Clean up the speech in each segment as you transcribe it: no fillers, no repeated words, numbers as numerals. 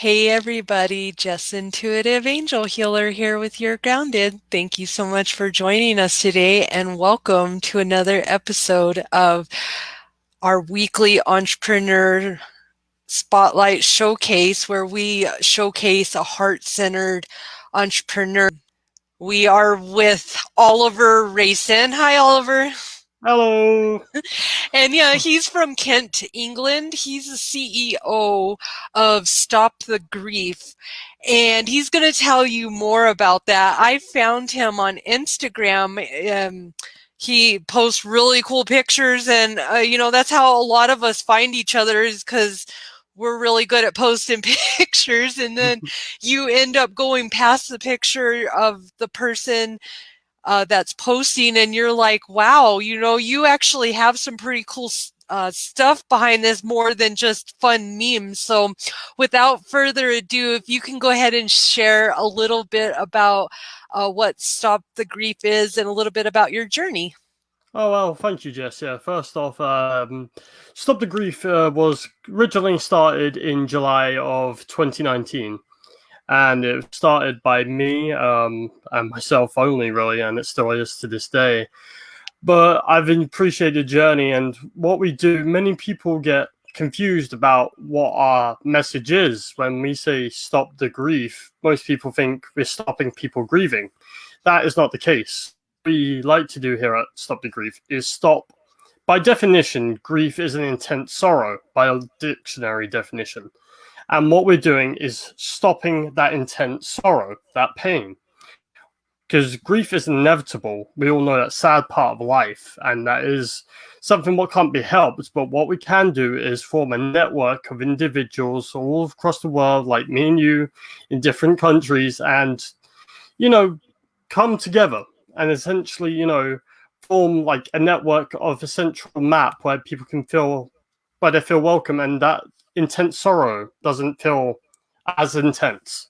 Hey everybody, Jess Intuitive Angel Healer here with your Grounded. Thank you so much for joining us today and welcome to another episode of our weekly entrepreneur spotlight showcase where we showcase a heart-centered entrepreneur. We are with Oliver Rayson. Hi, Oliver. Hello. And yeah, he's from Kent, England. He's the CEO of StopTheGrief. And he's going to tell you more about that. I found him on Instagram. He posts really cool pictures. And, that's how a lot of us find each other is because we're really good at posting pictures. And then you end up going past the picture of the person that's posting and you're like, wow, you actually have some pretty cool stuff behind this more than just fun memes. So without further ado, if you can go ahead and share a little bit about what Stop the Grief is and a little bit about your journey. Oh, well, thank you, Jess. Yeah, first off, Stop the Grief was originally started in July of 2019, and it started by me and myself only, really, and it still is to this day. But I've appreciated the journey, and what we do, many people get confused about what our message is. When we say stop the grief, most people think we're stopping people grieving. That is not the case. What we like to do here at Stop the Grief is stop. By definition, grief is an intense sorrow, by a dictionary definition. And what we're doing is stopping that intense sorrow, that pain. Because grief is inevitable. We all know that sad part of life, and that is something what can't be helped. But what we can do is form a network of individuals all across the world, like me and you, in different countries, and come together and essentially, form like a network of a central map where people can feel where they feel welcome, and that intense sorrow doesn't feel as intense.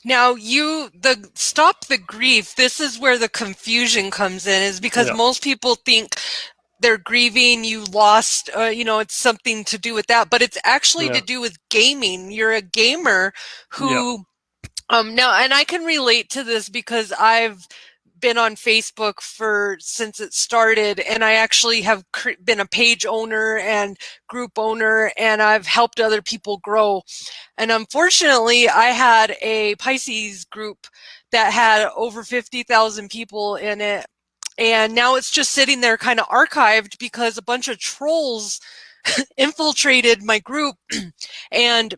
Now, the Stop the Grief, this is where the confusion comes in, is because Yeah, most people think they're grieving, you lost, it's something to do with that, but it's actually to yeah, do with gaming. You're a gamer yeah, who, now, and I can relate to this because I've been on Facebook since it started, and I actually have been a page owner and group owner, and I've helped other people grow. And unfortunately, I had a Pisces group that had over 50,000 people in it. And now it's just sitting there kind of archived because a bunch of trolls infiltrated my group. And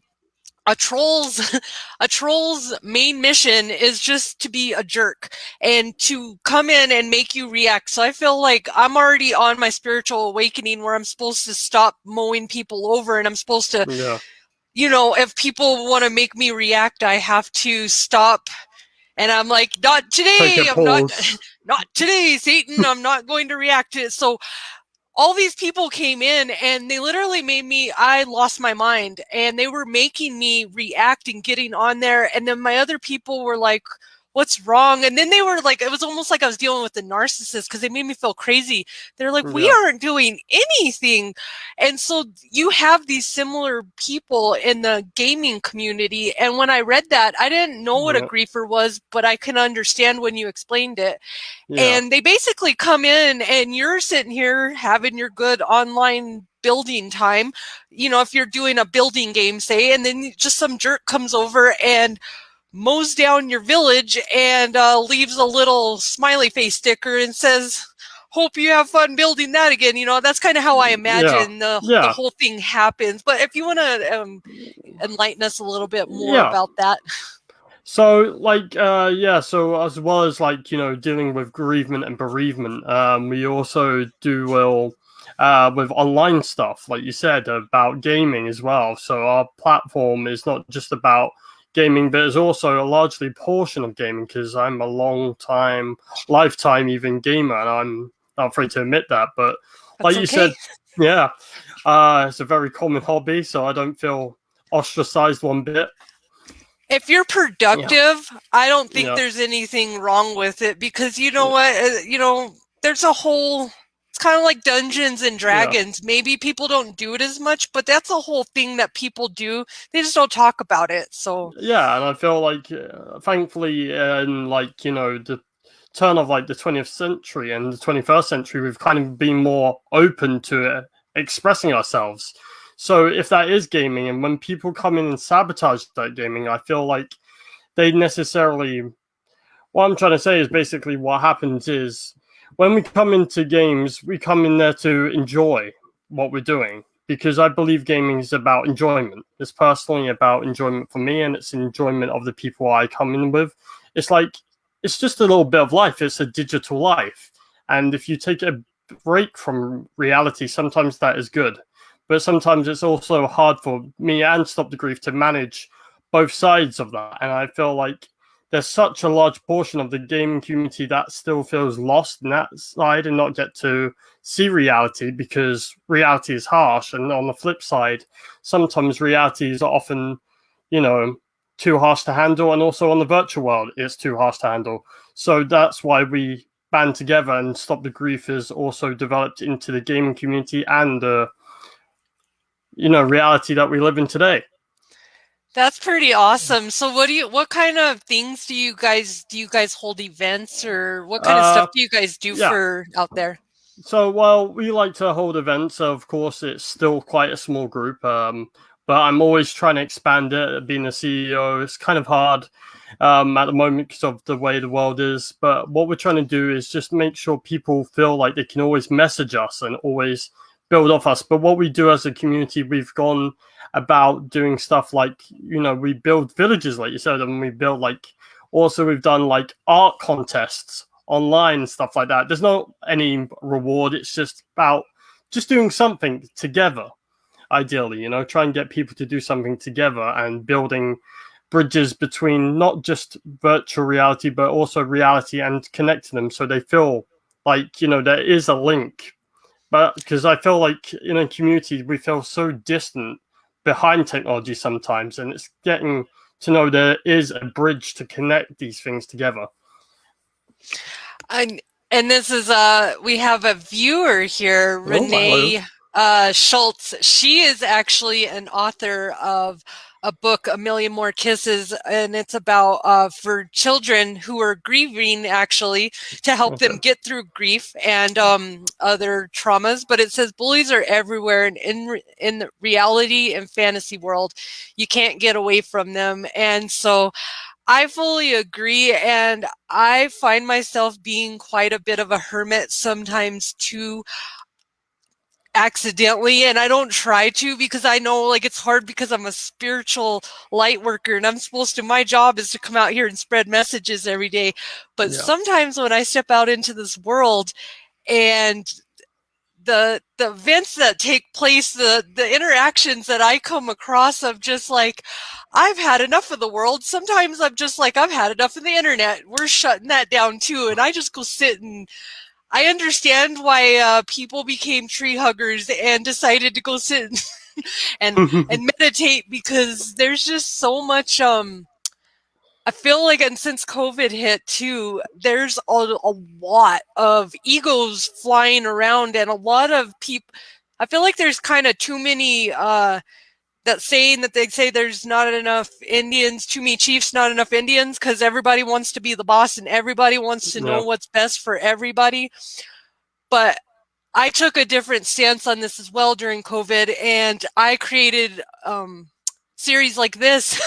a troll's a troll's main mission is just to be a jerk and to come in and make you react. So I feel like I'm already on my spiritual awakening where I'm supposed to stop mowing people over, and I'm supposed to, yeah. if people want to make me react, I have to stop. And I'm like, not Take a today. I'm not pause. not today, Satan. I'm not going to react to it. So all these people came in and they literally I lost my mind, and they were making me react and getting on there. And then my other people were like, what's wrong? And then they were like, it was almost like I was dealing with the narcissist because they made me feel crazy. They're like, we Yeah, aren't doing anything. And so you have these similar people in the gaming community. And when I read that, I didn't know what a yeah, griefer was, but I can understand when you explained it. yeah, And they basically come in and you're sitting here having your good online building time, if you're doing a building game, say, and then just some jerk comes over and mows down your village and leaves a little smiley face sticker and says, hope you have fun building that again. That's kind of how I yeah, imagine the yeah, whole thing happens. But if you want to enlighten us a little bit more yeah. about that. So, like, yeah. So, as well as like dealing with bereavement and bereavement, we also do well with online stuff, like you said about gaming as well. So, our platform is not just about gaming, but it's also a largely portion of gaming because I'm a long time, lifetime even gamer, and I'm not afraid to admit that. But like That's you okay. said, yeah, it's a very common hobby, so I don't feel ostracized one bit. If you're Yeah, productive, I don't think yeah, there's anything wrong with it because you know what, there's a whole, it's kind of like Dungeons and Yeah. Dragons. Maybe people don't do it as much, but that's a whole thing that people do. They just don't talk about it. So Yeah, and I feel like, thankfully, in like the turn of like the 20th century and the 21st century, we've kind of been more open to expressing ourselves. So if that is gaming, and when people come in and sabotage that gaming, I feel like they necessarily. What I'm trying to say is basically what happens is when we come into games, we come in there to enjoy what we're doing, because I believe gaming is about enjoyment. It's personally about enjoyment for me, and it's enjoyment of the people I come in with. It's like it's just a little bit of life. It's a digital life, and if you take a break from reality, sometimes that is good, but sometimes it's also hard for me and Stop the Grief to manage both sides of that. And I feel like there's such a large portion of the gaming community that still feels lost in that side and not get to see reality, because reality is harsh. And on the flip side, sometimes reality is often, you know, too harsh to handle. And also on the virtual world, it's too harsh to handle. So that's why we band together, and Stop the Grief is also developed into the gaming community and the, reality that we live in today. that's pretty awesome. So what kind of things do you guys hold events, or what kind of stuff Uh, do you guys do yeah. for out there? So, while we like to hold events, of course, it's still quite a small group. But I'm always trying to expand it. Being a CEO, it's kind of hard at the moment because of the way the world is. But what we're trying to do is just make sure people feel like they can always message us and always build off us. But what we do as a community, we've gone about doing stuff like, we build villages, like you said, and we build like, also we've done like art contests online and stuff like that. There's no any reward. It's just about just doing something together. Ideally, try and get people to do something together and building bridges between not just virtual reality but also reality, and connecting them so they feel like there is a link. But because I feel like in a community we feel so distant behind technology sometimes, and it's getting to know there is a bridge to connect these things together. And and this is we have a viewer here, Oh, hello. Renee Schultz. She is actually an author of a book, A Million More Kisses, and it's about for children who are grieving, actually, to help Okay. them get through grief and other traumas. But it says bullies are everywhere, and in the reality and fantasy world, you can't get away from them. And so I fully agree, and I find myself being quite a bit of a hermit sometimes too, accidentally, and I don't try to, because I know like it's hard because I'm a spiritual light worker and I'm supposed to, my job is to come out here and spread messages every day. But Yeah. sometimes when I step out into this world and the events that take place, the interactions that I come across of just like, I've had enough of the world. Sometimes I'm just like, I've had enough of the internet. We're shutting that down too. And I just go sit, and I understand why people became tree huggers and decided to go sit and meditate, because there's just so much I feel like, and since COVID hit too, there's a lot of egos flying around, and a lot of people. I feel like there's kind of too many. That saying that they say there's not enough Indians, too many chiefs, not enough Indians, because everybody wants to be the boss and everybody wants to know Yeah. what's best for everybody. But I took a different stance on this as well during COVID, and I created series like this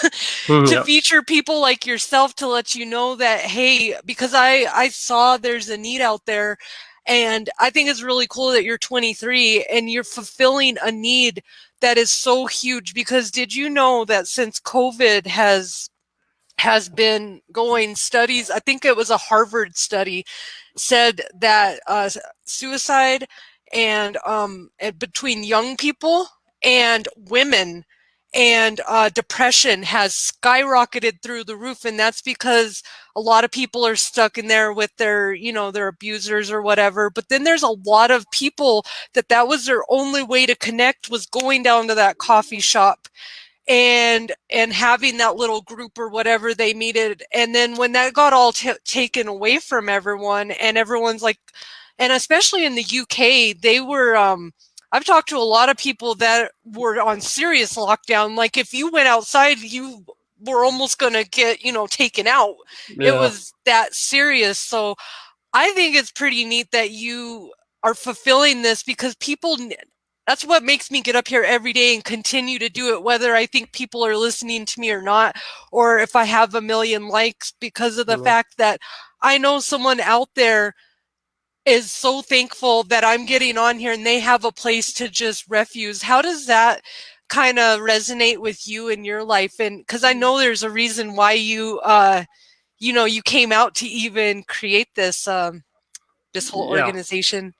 to Yeah. feature people like yourself, to let you know that, hey, because I saw there's a need out there, and I think it's really cool that you're 23 and you're fulfilling a need that is so huge. Because did you know that since COVID has been going, studies, I think it was a Harvard study, said that suicide and between young people and women and depression has skyrocketed through the roof. And that's because a lot of people are stuck in there with their abusers or whatever. But then there's a lot of people that was their only way to connect, was going down to that coffee shop and having that little group or whatever they needed. And then when that got all taken away from everyone, and everyone's like, And especially in the UK, they were, I've talked to a lot of people that were on serious lockdown. Like if you went outside, you were almost going to get, taken out. It Yeah. was that serious. So I think it's pretty neat that you are fulfilling this, because that's what makes me get up here every day and continue to do it, whether I think people are listening to me or not, or if I have a million likes, because of the Yeah. fact that I know someone out there is so thankful that I'm getting on here and they have a place to just refuse. How does that kind of resonate with you in your life? And because I know there's a reason why you came out to even create this whole Yeah. organization.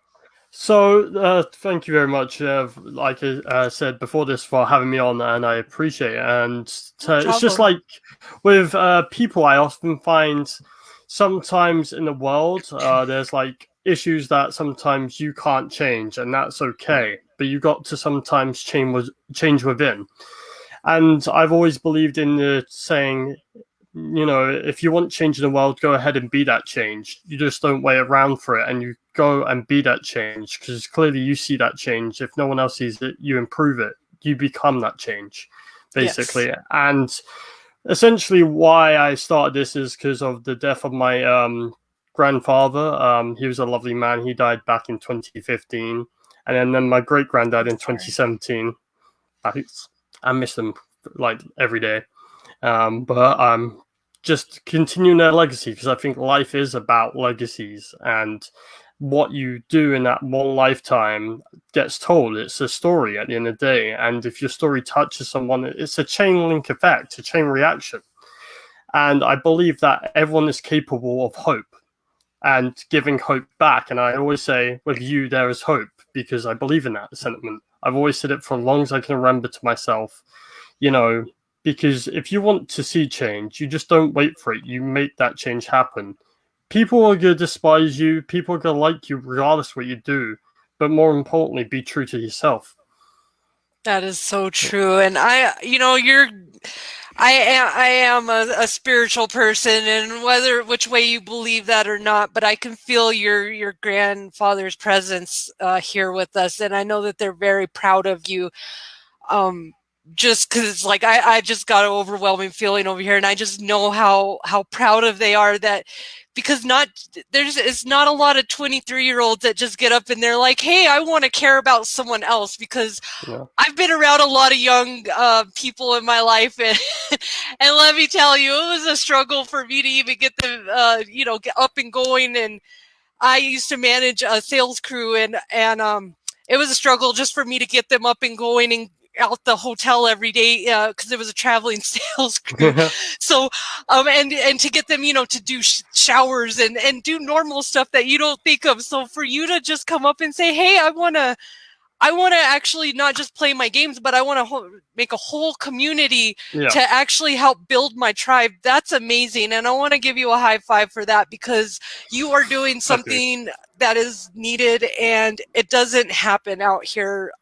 So, thank you very much, like I said before this, for having me on, and I appreciate it. And No it's just problem. like with people, I often find sometimes in the world, there's like issues that sometimes you can't change, and that's okay. But you got to sometimes change within. And I've always believed in the saying, if you want change in the world, go ahead and be that change. You just don't wait around for it, and you go and be that change, because clearly you see that change. If no one else sees it, you improve it. You become that change, Yes. basically. And essentially, why I started this is because of the death of my grandfather. He was a lovely man. He died back in 2015, and then my great granddad I'm in sorry. 2017. I miss them like every day. But just continuing their legacy, because I think life is about legacies, and what you do in that one lifetime gets told. It's a story at the end of the day, and if your story touches someone, it's a chain link effect, a chain reaction. And I believe that everyone is capable of hope and giving hope back. And I always say, with you, there is hope, because I believe in that sentiment. I've always said it for as long as I can remember to myself, you know, because if you want to see change, you just don't wait for it. You make that change happen. People are going to despise you. People are going to like you regardless what you do. But more importantly, be true to yourself. That is so true. And I am a spiritual person, and whether which way you believe that or not, but I can feel your grandfather's presence here with us, and I know that they're very proud of you. Um, just because, like, I just got an overwhelming feeling over here, and I just know how proud of they are, that because not there's it's not a lot of 23-year-olds that just get up and they're like, hey, I want to care about someone else, because Yeah. I've been around a lot of young people in my life, and and let me tell you, it was a struggle for me to even get them, get up and going. And I used to manage a sales crew, and it was a struggle just for me to get them up and going and out the hotel every day, because it was a traveling sales crew. So, and to get them, to do showers and do normal stuff that you don't think of. So for you to just come up and say, hey, I want to actually not just play my games, but I want to make a whole community Yeah. to actually help build my tribe. That's amazing. And I want to give you a high five for that, because you are doing Thank you. something that is needed, and it doesn't happen out here,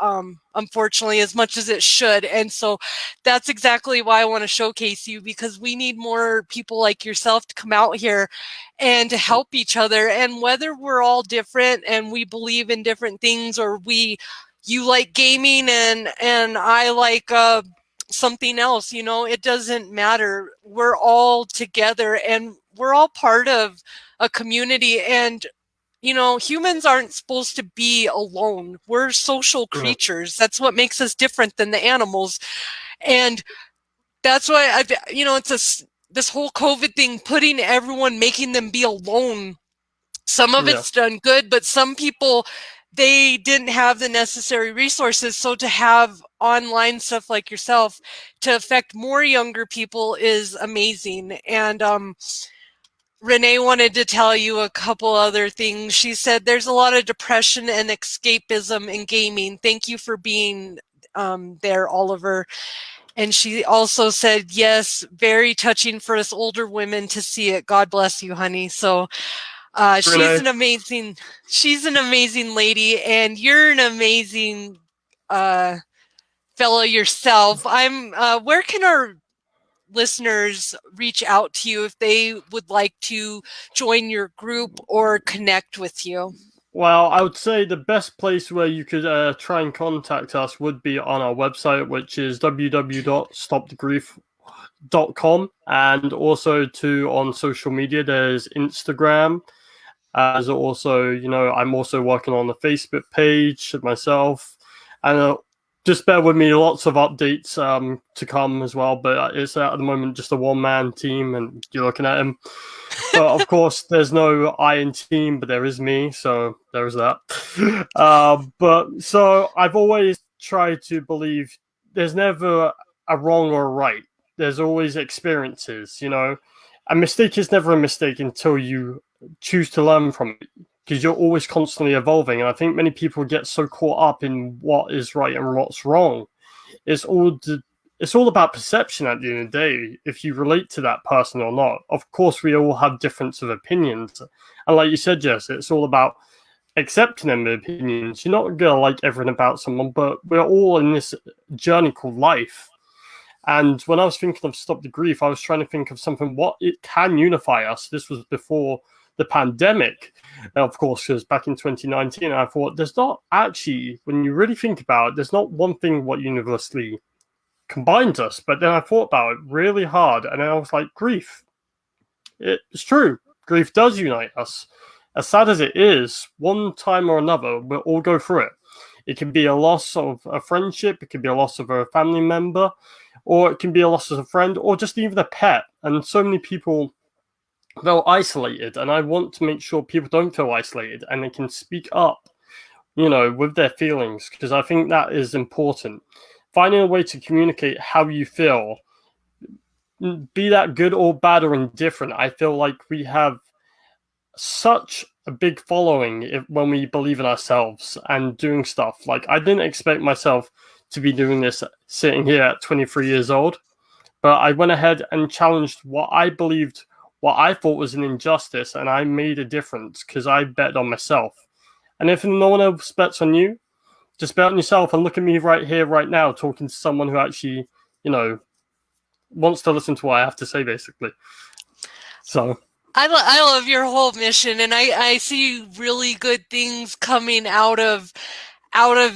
unfortunately, as much as it should. And so that's exactly why I want to showcase you, because we need more people like yourself to come out here and to help each other. And whether we're all different and we believe in different things, or you like gaming and I like something else, it doesn't matter. We're all together, and we're all part of a community. And humans aren't supposed to be alone. We're social Yeah. creatures. That's what makes us different than the animals. And that's why it's this whole COVID thing, putting everyone, making them be alone. Some of Yeah. it's done good, but some people, they didn't have the necessary resources. So to have online stuff like yourself to affect more younger people is amazing. And Renee wanted to tell you a couple other things. She said there's a lot of depression and escapism in gaming. Thank you for being there, Oliver. And she also said, yes, very touching for us older women to see it. God bless you, honey. So she's Renee. an amazing lady, and you're an amazing uh, fellow yourself. Where can our listeners reach out to you if they would like to join your group or connect with you? Well, I would say the best place where you could try and contact us would be on our website, which is www.stopthegrief.com, and also on social media. There's Instagram. There's also, I'm also working on the Facebook page myself, and just bear with me. Lots of updates to come as well, but it's at the moment just a one-man team, and you're looking at him. But of course, there's no I in team, but there is me, so there's that. But so I've always tried to believe there's never a wrong or a right. There's always experiences, A mistake is never a mistake until you choose to learn from it, because you're always constantly evolving. And I think many people get so caught up in what is right and what's wrong. It's all it's all about perception at the end of the day, if you relate to that person or not. Of course, we all have difference of opinions. And like you said, Jess, it's all about accepting them opinions. You're not going to like everything about someone, but we're all in this journey called life. And when I was thinking of Stop the Grief, I was trying to think of something, what it can unify us. This was before the pandemic, of course, because back in 2019, I thought there's not actually, when you really think about it, there's not one thing what universally combines us. But then I thought about it really hard, and then I was like, grief. It's true. Grief does unite us. As sad as it is, one time or another, we'll all go through it. It can be a loss of a friendship, it can be a loss of a family member, or it can be a loss of a friend, or just even a pet. And so many people feel isolated, and I want to make sure people don't feel isolated and they can speak up, with their feelings, because I think that is important. Finding a way to communicate how you feel, be that good or bad or indifferent. I feel like we have such a big following when we believe in ourselves and doing stuff. Like, I didn't expect myself to be doing this sitting here at 23 years old, but I went ahead and challenged what I believed, what I thought was an injustice, and I made a difference because I bet on myself. And if no one else bets on you, just bet on yourself. And look at me right here, right now, talking to someone who actually, wants to listen to what I have to say, basically. So I love your whole mission, and I see really good things coming out of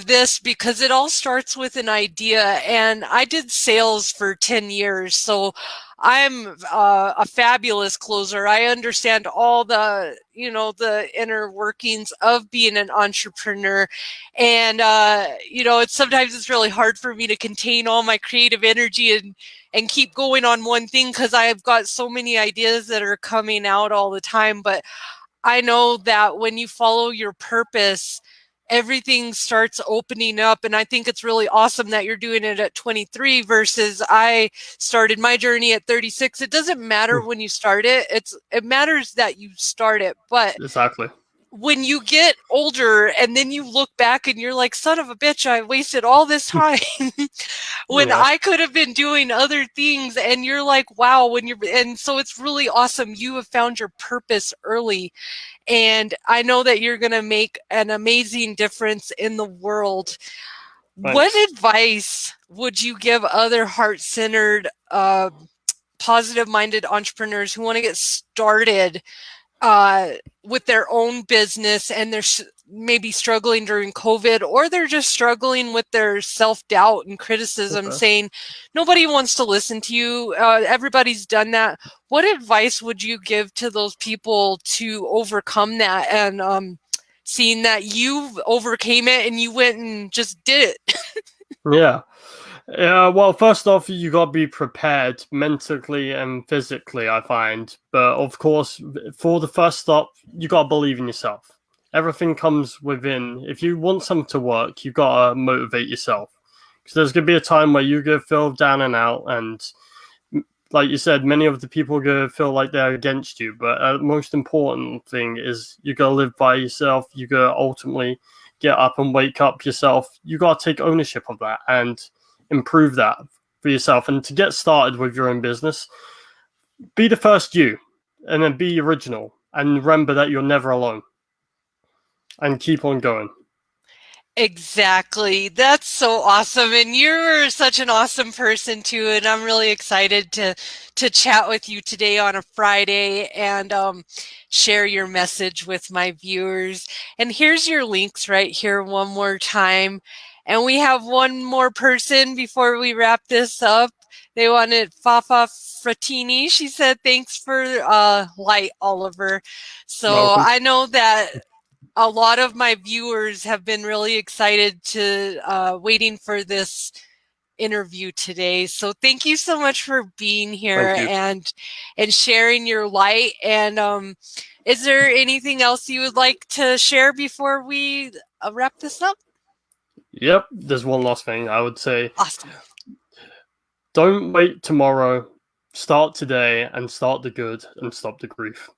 this, because it all starts with an idea. And I did sales for 10 years, so I'm a fabulous closer. I understand all the the inner workings of being an entrepreneur, and it's really hard for me to contain all my creative energy and keep going on one thing, because I've got so many ideas that are coming out all the time. But I know that when you follow your purpose, everything starts opening up. And I think it's really awesome that you're doing it at 23 versus I started my journey at 36. It doesn't matter when you start it. It matters that you start it. But exactly, when you get older and then you look back and you're like, son of a bitch, I wasted all this time when I could have been doing other things. And you're like, wow, and so it's really awesome. You have found your purpose early. And I know that you're going to make an amazing difference in the world. Thanks. What advice would you give other heart-centered, positive-minded entrepreneurs who want to get started with their own business, and they're maybe struggling during COVID, or they're just struggling with their self-doubt and criticism, saying, nobody wants to listen to you, everybody's done that? What advice would you give to those people to overcome that, and seeing that you've overcame it and you went and just did it? Yeah. Well, first off, you got to be prepared mentally and physically, I find. But of course, for the first stop, you got to believe in yourself. Everything comes within. If you want something to work, you got to motivate yourself. Because there's going to be a time where you're going to feel down and out. And like you said, many of the people are going to feel like they're against you. But the most important thing is you got to live by yourself. You got to ultimately get up and wake up yourself. You got to take ownership of that and improve that for yourself. And to get started with your own business, be the first you, and then be original, and remember that you're never alone, and keep on going. Exactly. That's so awesome. And you're such an awesome person too. And I'm really excited to chat with you today on a Friday and share your message with my viewers. And here's your links right here one more time. And we have one more person before we wrap this up. They wanted Fafa Fratini. She said, thanks for light, Oliver. So Welcome. I know that a lot of my viewers have been really excited to waiting for this interview today. So thank you so much for being Thank here you. and sharing your light. And is there anything else you would like to share before we wrap this up? Yep, there's one last thing I would say. Awesome. Don't wait tomorrow. Start today and start the good and stop the grief.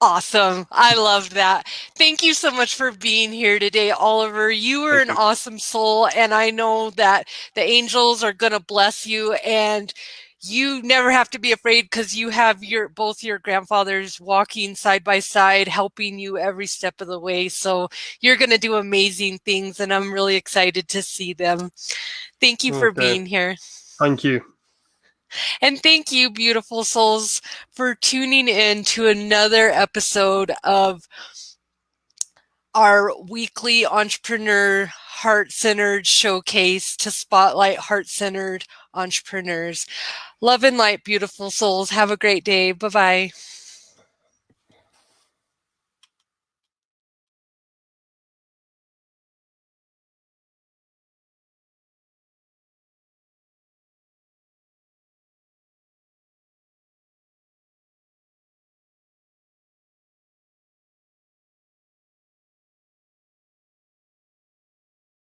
Awesome. I love that. Thank you so much for being here today, Oliver. You were Thank an you. awesome soul, and I know that the angels are going to bless you, and you never have to be afraid because you have both your grandfathers walking side by side, helping you every step of the way. So you're going to do amazing things, and I'm really excited to see them. Thank you for Okay. being here. Thank you. And thank you, beautiful souls, for tuning in to another episode of our weekly entrepreneur heart-centered showcase to spotlight heart-centered entrepreneurs. Love and light, beautiful souls. Have a great day. Bye-bye.